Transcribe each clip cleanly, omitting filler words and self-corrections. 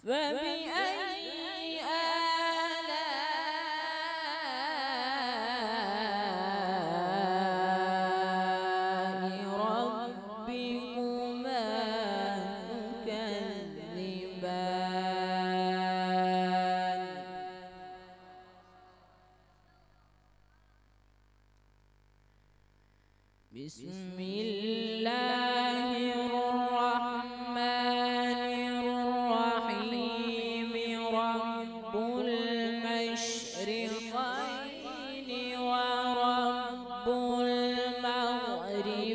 فبأي آلاء ربكما تكذبان بسم الله الرحمن الرحيم رب المشرقين ورب المغربين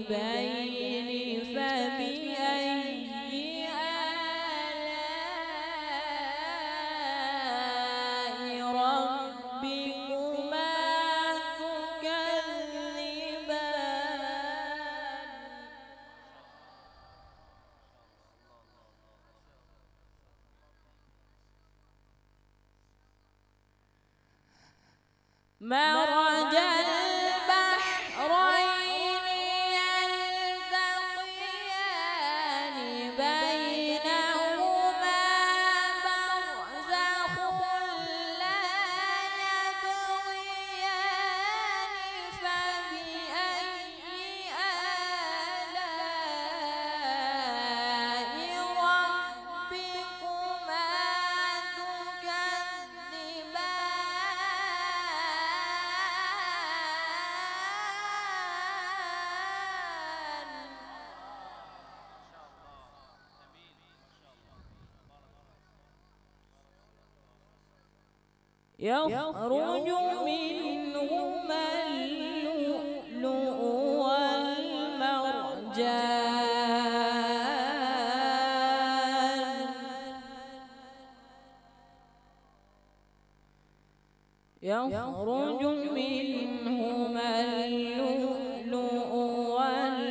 فبأي آلاء ربكما مرج البحرين يلتقيان بينهما برزخ لا يبغيان فبأي آلاء ربكما يخرج منهما اللؤلؤ والمرجان يخرج منهما اللؤلؤ والمرجان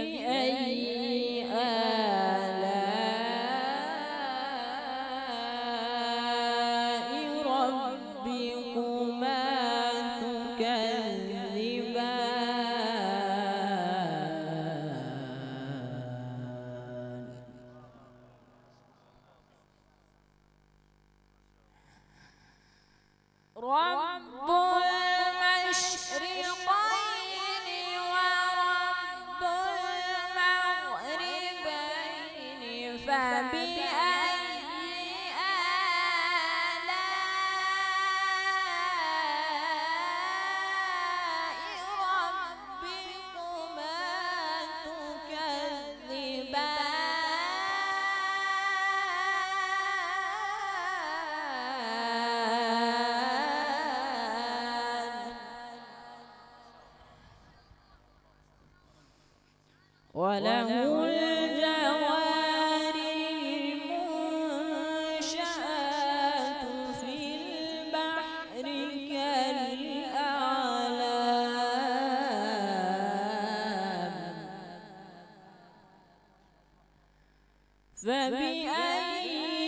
فبأي آلاء ربكما تكذبان رب المشرقين ورب المغربين فبأي آلاء ربكما تكذبان وله الجوار المنشآت في البحر كالأعلام فبأي